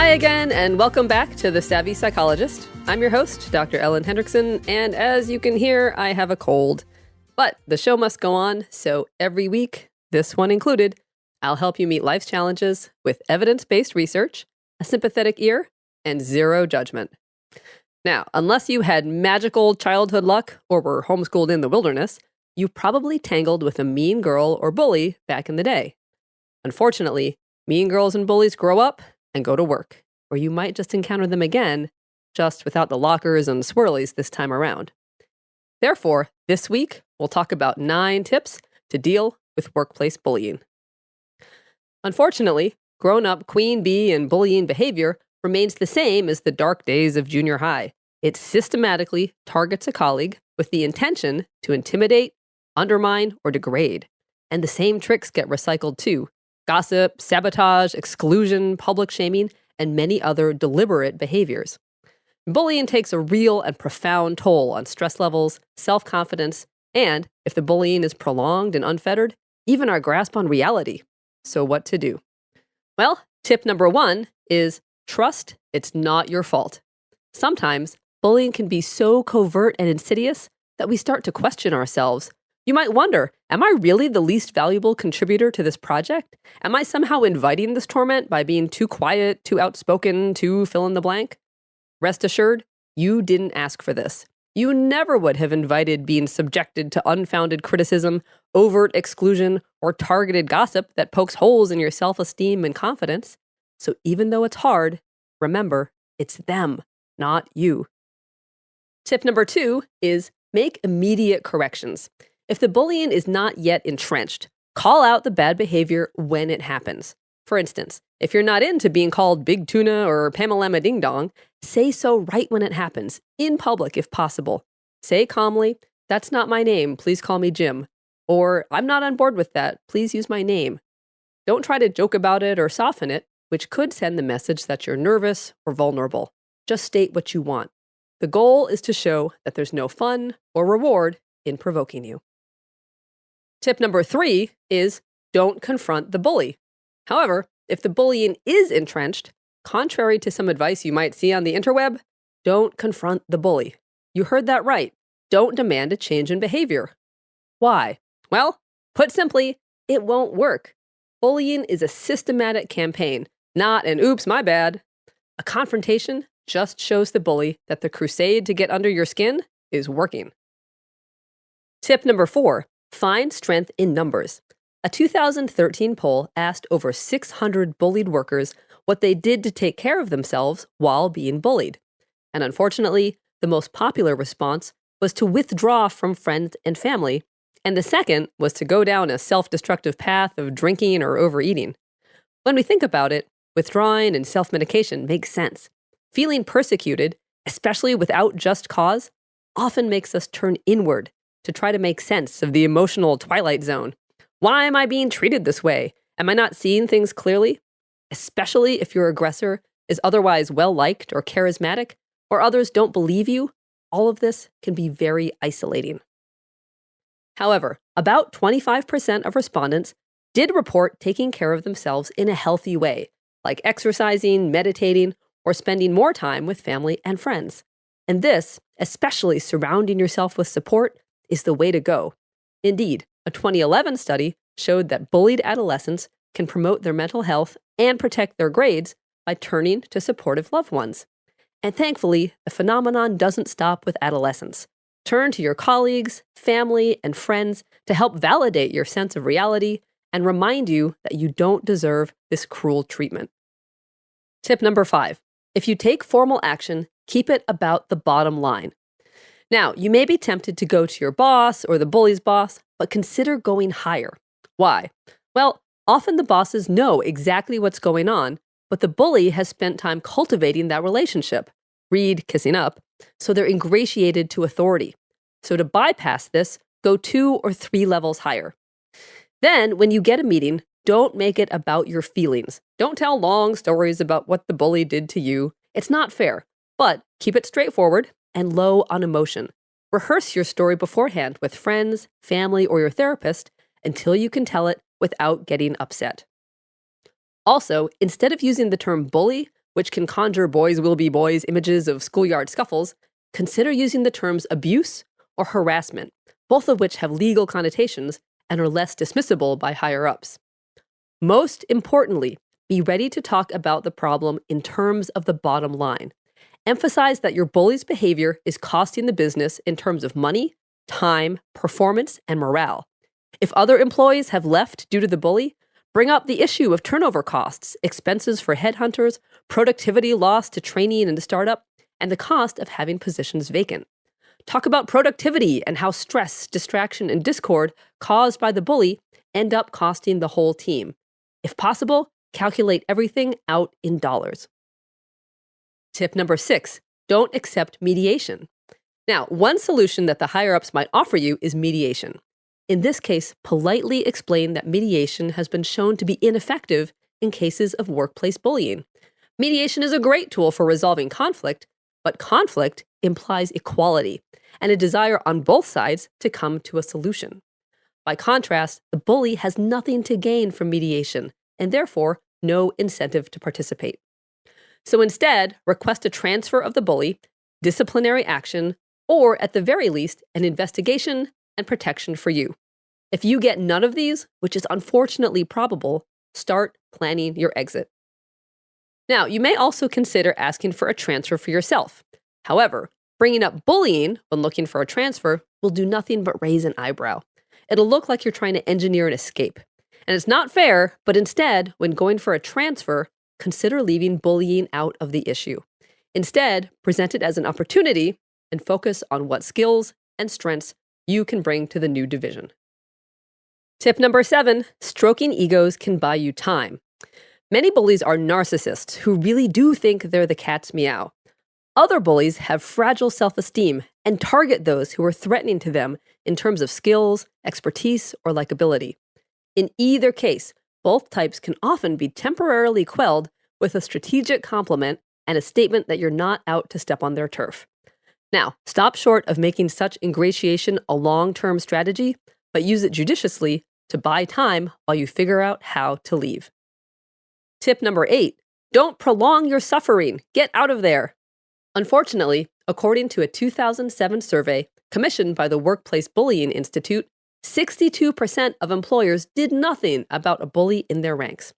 Hi again, and welcome back to The Savvy Psychologist. I'm your host, Dr. Ellen Hendrickson, and as you can hear, I have a cold. But the show must go on, so every week, this one included, I'll help you meet life's challenges with evidence-based research, a sympathetic ear, and zero judgment. Now, unless you had magical childhood luck or were homeschooled in the wilderness, you probably tangled with a mean girl or bully back in the day. Unfortunately, mean girls and bullies grow up and go to work, or you might just encounter them again, just without the lockers and swirlies this time around. Therefore, this week, we'll talk about 9 tips to deal with workplace bullying. Unfortunately, grown-up queen bee and bullying behavior remains the same as the dark days of junior high. It systematically targets a colleague with the intention to intimidate, undermine, or degrade. And the same tricks get recycled too. Gossip, sabotage, exclusion, public shaming, and many other deliberate behaviors. Bullying takes a real and profound toll on stress levels, self-confidence, and, if the bullying is prolonged and unfettered, even our grasp on reality. So what to do? Well, tip number 1 is trust it's not your fault. Sometimes, bullying can be so covert and insidious that we start to question ourselves. You might wonder, am I really the least valuable contributor to this project? Am I somehow inviting this torment by being too quiet, too outspoken, too fill in the blank? Rest assured, you didn't ask for this. You never would have invited being subjected to unfounded criticism, overt exclusion, or targeted gossip that pokes holes in your self-esteem and confidence. So even though it's hard, remember, it's them, not you. Tip number 2 is make immediate corrections. If the bullying is not yet entrenched, call out the bad behavior when it happens. For instance, if you're not into being called Big Tuna or Pamela Ding Dong, say so right when it happens, in public if possible. Say calmly, "That's not my name, please call me Jim." Or, "I'm not on board with that, please use my name." Don't try to joke about it or soften it, which could send the message that you're nervous or vulnerable. Just state what you want. The goal is to show that there's no fun or reward in provoking you. Tip number 3 is don't confront the bully. However, if the bullying is entrenched, contrary to some advice you might see on the interweb, don't confront the bully. You heard that right. Don't demand a change in behavior. Why? Well, put simply, it won't work. Bullying is a systematic campaign, not an oops, my bad. A confrontation just shows the bully that the crusade to get under your skin is working. Tip number 4. Find strength in numbers. A 2013 poll asked over 600 bullied workers what they did to take care of themselves while being bullied. And unfortunately, the most popular response was to withdraw from friends and family, and the second was to go down a self-destructive path of drinking or overeating. When we think about it, withdrawing and self-medication makes sense. Feeling persecuted, especially without just cause, often makes us turn inward to try to make sense of the emotional twilight zone. Why am I being treated this way? Am I not seeing things clearly? Especially if your aggressor is otherwise well-liked or charismatic, or others don't believe you, all of this can be very isolating. However, about 25% of respondents did report taking care of themselves in a healthy way, like exercising, meditating, or spending more time with family and friends. And this, especially surrounding yourself with support, is the way to go. Indeed, a 2011 study showed that bullied adolescents can promote their mental health and protect their grades by turning to supportive loved ones. And thankfully, the phenomenon doesn't stop with adolescents. Turn to your colleagues, family, and friends to help validate your sense of reality and remind you that you don't deserve this cruel treatment. Tip number 5. If you take formal action, keep it about the bottom line. Now, you may be tempted to go to your boss or the bully's boss, but consider going higher. Why? Well, often the bosses know exactly what's going on, but the bully has spent time cultivating that relationship, read kissing up, so they're ingratiated to authority. So to bypass this, go 2 or 3 levels higher. Then, when you get a meeting, don't make it about your feelings. Don't tell long stories about what the bully did to you. It's not fair, but keep it straightforward and low on emotion. Rehearse your story beforehand with friends, family, or your therapist until you can tell it without getting upset. Also, instead of using the term bully, which can conjure boys will be boys images of schoolyard scuffles, consider using the terms abuse or harassment, both of which have legal connotations and are less dismissible by higher-ups. Most importantly, be ready to talk about the problem in terms of the bottom line. Emphasize that your bully's behavior is costing the business in terms of money, time, performance, and morale. If other employees have left due to the bully, bring up the issue of turnover costs, expenses for headhunters, productivity loss to training and startup, and the cost of having positions vacant. Talk about productivity and how stress, distraction, and discord caused by the bully end up costing the whole team. If possible, calculate everything out in dollars. Tip number 6, don't accept mediation. Now, one solution that the higher-ups might offer you is mediation. In this case, politely explain that mediation has been shown to be ineffective in cases of workplace bullying. Mediation is a great tool for resolving conflict, but conflict implies equality and a desire on both sides to come to a solution. By contrast, the bully has nothing to gain from mediation and therefore no incentive to participate. So instead, request a transfer of the bully, disciplinary action, or at the very least, an investigation and protection for you. If you get none of these, which is unfortunately probable, start planning your exit. Now, you may also consider asking for a transfer for yourself. However, bringing up bullying when looking for a transfer will do nothing but raise an eyebrow. It'll look like you're trying to engineer an escape. And it's not fair, but instead, when going for a transfer, consider leaving bullying out of the issue. Instead, present it as an opportunity and focus on what skills and strengths you can bring to the new division. Tip number 7, stroking egos can buy you time. Many bullies are narcissists who really do think they're the cat's meow. Other bullies have fragile self-esteem and target those who are threatening to them in terms of skills, expertise, or likability. In either case, both types can often be temporarily quelled with a strategic compliment and a statement that you're not out to step on their turf. Now, stop short of making such ingratiation a long-term strategy, but use it judiciously to buy time while you figure out how to leave. Tip number 8, don't prolong your suffering. Get out of there. Unfortunately, according to a 2007 survey commissioned by the Workplace Bullying Institute, 62% of employers did nothing about a bully in their ranks.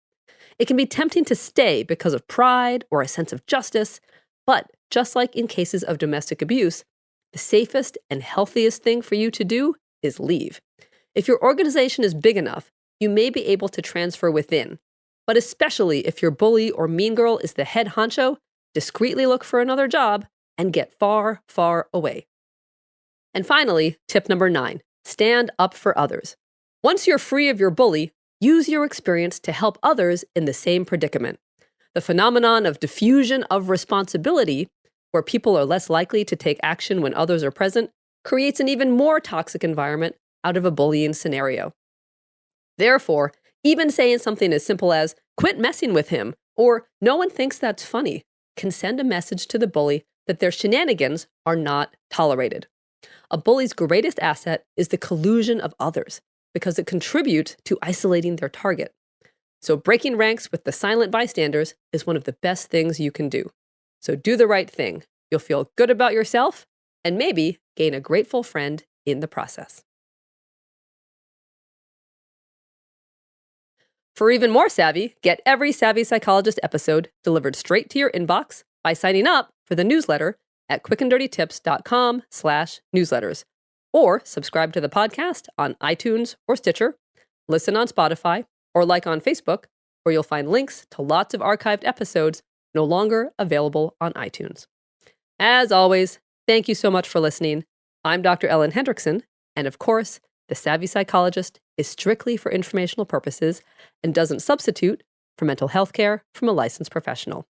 It can be tempting to stay because of pride or a sense of justice, but just like in cases of domestic abuse, the safest and healthiest thing for you to do is leave. If your organization is big enough, you may be able to transfer within. But especially if your bully or mean girl is the head honcho, discreetly look for another job and get far, far away. And finally, tip number 9, stand up for others. Once you're free of your bully, use your experience to help others in the same predicament. The phenomenon of diffusion of responsibility, where people are less likely to take action when others are present, creates an even more toxic environment out of a bullying scenario. Therefore, even saying something as simple as, quit messing with him, or no one thinks that's funny, can send a message to the bully that their shenanigans are not tolerated. A bully's greatest asset is the collusion of others, because it contributes to isolating their target. So breaking ranks with the silent bystanders is one of the best things you can do. So do the right thing. You'll feel good about yourself and maybe gain a grateful friend in the process. For even more savvy, get every Savvy Psychologist episode delivered straight to your inbox by signing up for the newsletter at quickanddirtytips.com/newsletters, or subscribe to the podcast on iTunes or Stitcher, listen on Spotify, or like on Facebook, where you'll find links to lots of archived episodes no longer available on iTunes. As always, thank you so much for listening. I'm Dr. Ellen Hendrickson, and of course, the Savvy Psychologist is strictly for informational purposes and doesn't substitute for mental health care from a licensed professional.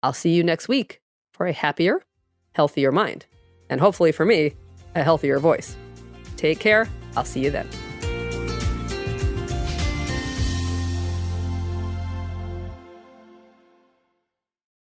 I'll see you next week for a happier, healthier mind, and hopefully for me, a healthier voice. Take care. I'll see you then.